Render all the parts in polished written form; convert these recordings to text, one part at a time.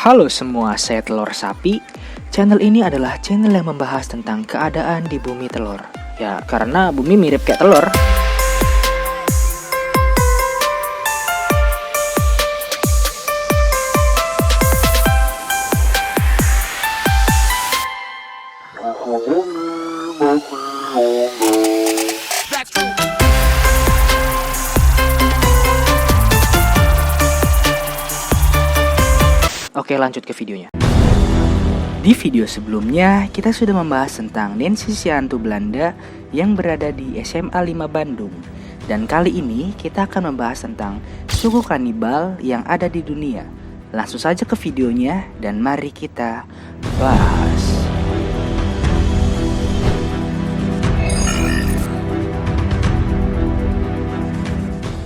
Halo semua, saya Telur Sapi. Channel ini adalah channel yang membahas tentang keadaan di bumi telur. Ya, karena bumi mirip kayak telur. Oke, lanjut ke videonya. Di video sebelumnya, kita sudah membahas tentang Nancy Siantu Belanda yang berada di SMA 5 Bandung. Dan kali ini kita akan membahas tentang suku kanibal yang ada di dunia. Langsung saja ke videonya dan mari kita bahas.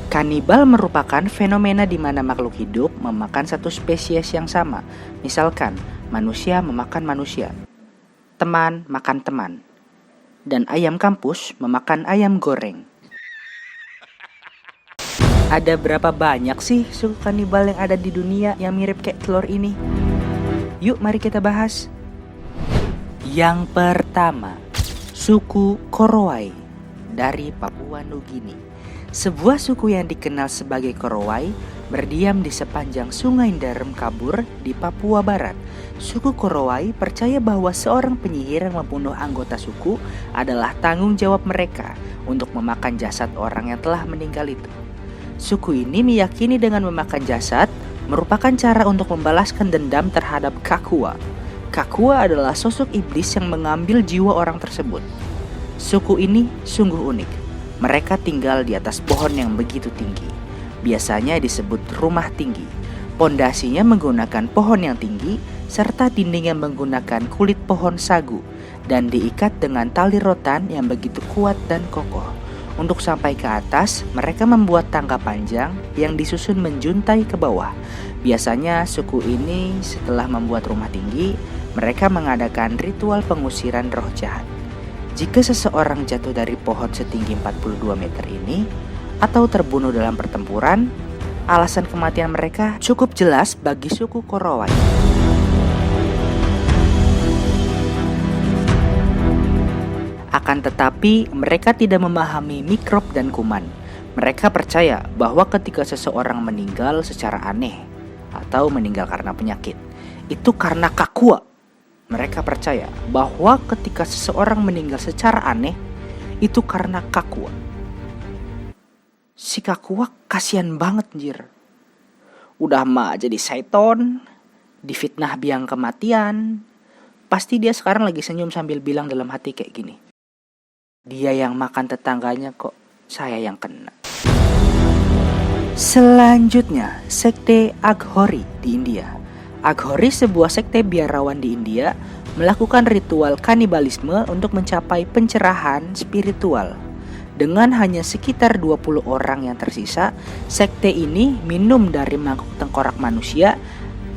Kanibal merupakan fenomena di mana makhluk hidup memakan satu spesies yang sama. Misalkan, manusia memakan manusia, teman makan teman, dan ayam kampus memakan ayam goreng. Ada berapa banyak sih suku kanibal yang ada di dunia yang mirip kayak telur ini? Yuk mari kita bahas. Yang pertama, suku Korowai dari Papua Nugini. Sebuah suku yang dikenal sebagai Korowai berdiam di sepanjang Sungai Ndarem Kabur di Papua Barat. Suku Korowai percaya bahwa seorang penyihir yang membunuh anggota suku adalah tanggung jawab mereka untuk memakan jasad orang yang telah meninggal itu. Suku ini meyakini dengan memakan jasad merupakan cara untuk membalaskan dendam terhadap Kakua. Kakua adalah sosok iblis yang mengambil jiwa orang tersebut. Suku ini sungguh unik. Mereka tinggal di atas pohon yang begitu tinggi. Biasanya disebut rumah tinggi. Pondasinya menggunakan pohon yang tinggi serta dinding yang menggunakan kulit pohon sagu dan diikat dengan tali rotan yang begitu kuat dan kokoh. Untuk sampai ke atas, mereka membuat tangga panjang yang disusun menjuntai ke bawah. Biasanya suku ini setelah membuat rumah tinggi, mereka mengadakan ritual pengusiran roh jahat. Jika seseorang jatuh dari pohon setinggi 42 meter ini atau terbunuh dalam pertempuran, alasan kematian mereka cukup jelas bagi suku Korowai. Akan tetapi, mereka tidak memahami mikrob dan kuman. Mereka percaya bahwa ketika seseorang meninggal secara aneh atau meninggal karena penyakit, itu karena Kakua. Mereka percaya bahwa ketika seseorang meninggal secara aneh, itu karena Kakua. Si Kakua kasihan banget anjir. Udah mah jadi seton, difitnah biang kematian. Pasti dia sekarang lagi senyum sambil bilang dalam hati kayak gini. Dia yang makan tetangganya kok saya yang kena. Selanjutnya, sekte Aghori di India. Aghori, sebuah sekte biarawan di India, melakukan ritual kanibalisme untuk mencapai pencerahan spiritual. Dengan hanya sekitar 20 orang yang tersisa, sekte ini minum dari mangkuk tengkorak manusia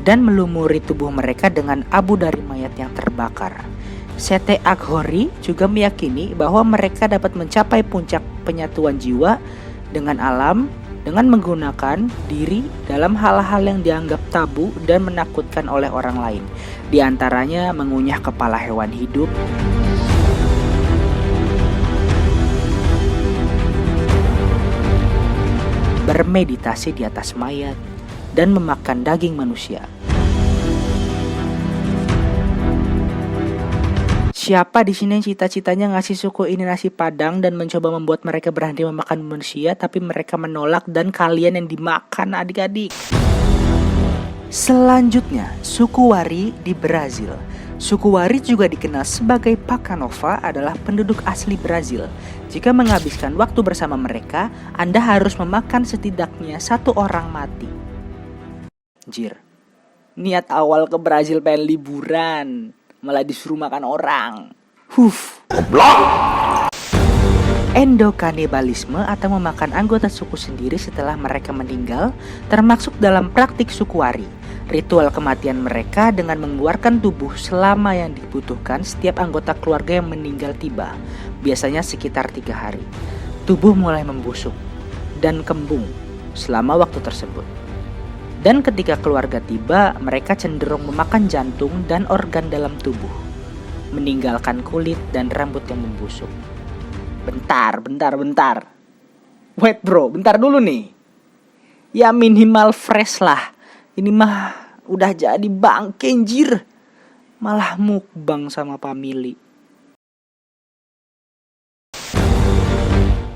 dan melumuri tubuh mereka dengan abu dari mayat yang terbakar. Sekte Aghori juga meyakini bahwa mereka dapat mencapai puncak penyatuan jiwa dengan alam dengan menggunakan diri dalam hal-hal yang dianggap tabu dan menakutkan oleh orang lain. Di antaranya mengunyah kepala hewan hidup, bermeditasi di atas mayat, dan memakan daging manusia. Siapa di sini yang cita-citanya ngasih suku ini nasi padang dan mencoba membuat mereka berhenti memakan manusia, tapi mereka menolak dan kalian yang dimakan adik-adik? Selanjutnya, suku Wari di Brazil. Suku Wari juga dikenal sebagai Pacanova adalah penduduk asli Brazil. Jika menghabiskan waktu bersama mereka, Anda harus memakan setidaknya satu orang mati. Jir, niat awal ke Brazil pengen liburan, malah disuruh makan orang. Endokanibalisme atau memakan anggota suku sendiri setelah mereka meninggal termasuk dalam praktik suku Wari. Ritual kematian mereka dengan mengeluarkan tubuh selama yang dibutuhkan setiap anggota keluarga yang meninggal tiba, biasanya sekitar 3 hari. Tubuh mulai membusuk dan kembung selama waktu tersebut. Dan ketika keluarga tiba, mereka cenderung memakan jantung dan organ dalam tubuh, meninggalkan kulit dan rambut yang membusuk. Bentar. Wait bro, bentar dulu nih. Ya minimal fresh lah. Ini mah udah jadi bangke anjir. Malah mukbang sama family.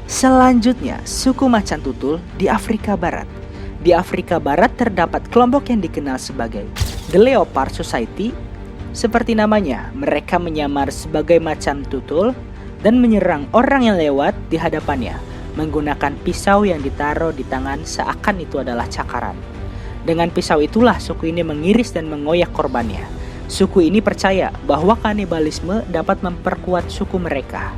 Selanjutnya, suku macan tutul di Afrika Barat. Di Afrika Barat terdapat kelompok yang dikenal sebagai The Leopard Society. Seperti namanya, mereka menyamar sebagai macan tutul dan menyerang orang yang lewat di hadapannya menggunakan pisau yang ditaruh di tangan seakan itu adalah cakaran. Dengan pisau itulah suku ini mengiris dan mengoyak korbannya. Suku ini percaya bahwa kanibalisme dapat memperkuat suku mereka.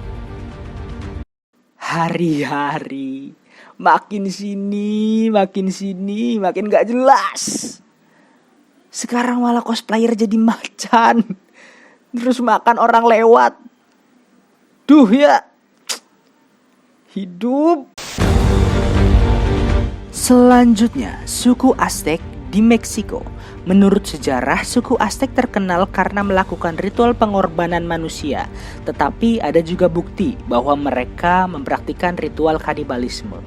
Hari-hari makin sini, makin gak jelas. Sekarang malah cosplayer jadi macan. Terus makan orang lewat. Duh ya. Hidup. Selanjutnya, suku Aztec di Meksiko. Menurut sejarah, suku Aztec terkenal karena melakukan ritual pengorbanan manusia. Tetapi ada juga bukti bahwa mereka mempraktikkan ritual kanibalisme.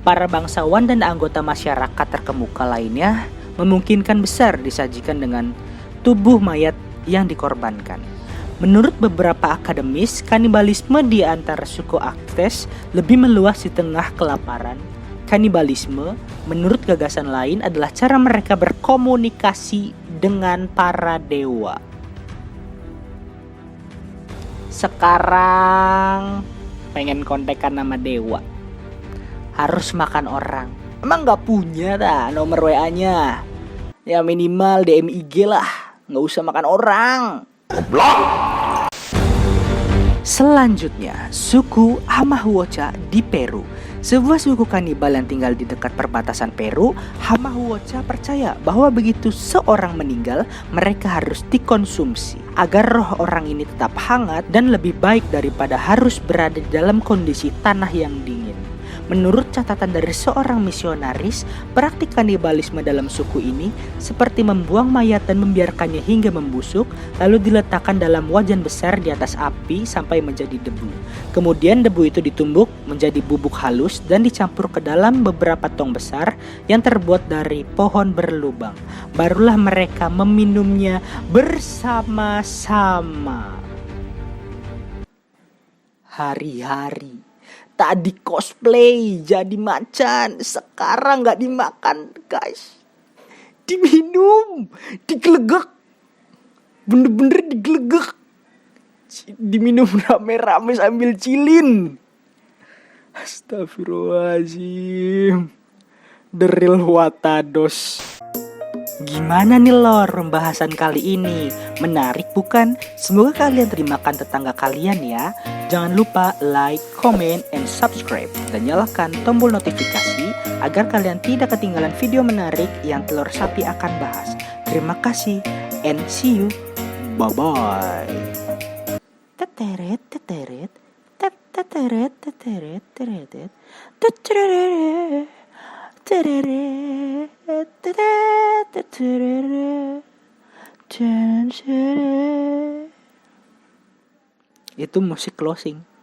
Para bangsawan dan anggota masyarakat terkemuka lainnya memungkinkan besar disajikan dengan tubuh mayat yang dikorbankan. Menurut beberapa akademis, kanibalisme di antara suku Aztec lebih meluas di tengah kelaparan. Kanibalisme, menurut gagasan lain, adalah cara mereka berkomunikasi dengan para dewa. Sekarang pengen kontekan nama dewa, harus makan orang. Emang gak punya dah nomor WA-nya? Ya minimal DM IG lah, gak usah makan orang. Selanjutnya, suku Hamahuocha di Peru. Sebuah suku kanibal yang tinggal di dekat perbatasan Peru. Hamahuocha percaya bahwa begitu seorang meninggal, mereka harus dikonsumsi agar roh orang ini tetap hangat dan lebih baik daripada harus berada di dalam kondisi tanah yang dingin. Menurut catatan dari seorang misionaris, praktik kanibalisme dalam suku ini seperti membuang mayat dan membiarkannya hingga membusuk, lalu diletakkan dalam wajan besar di atas api sampai menjadi debu. Kemudian debu itu ditumbuk menjadi bubuk halus dan dicampur ke dalam beberapa tong besar yang terbuat dari pohon berlubang. Barulah mereka meminumnya bersama-sama. Hari-hari tadi cosplay jadi macan, sekarang gak dimakan guys, diminum, digelegek, bener-bener digelegek, diminum rame-rame sambil cilin. Astagfirullahaladzim, the real Watados. Gimana nih lor pembahasan kali ini? Menarik bukan? Semoga kalian terimakan tetangga kalian ya. Jangan lupa like, comment, and subscribe. Dan nyalakan tombol notifikasi agar kalian tidak ketinggalan video menarik yang Telur Sapi akan bahas. Terima kasih and see you. Bye-bye. Teteret, teteret, teteret, teteret, teteret, teteret. Itu musik closing.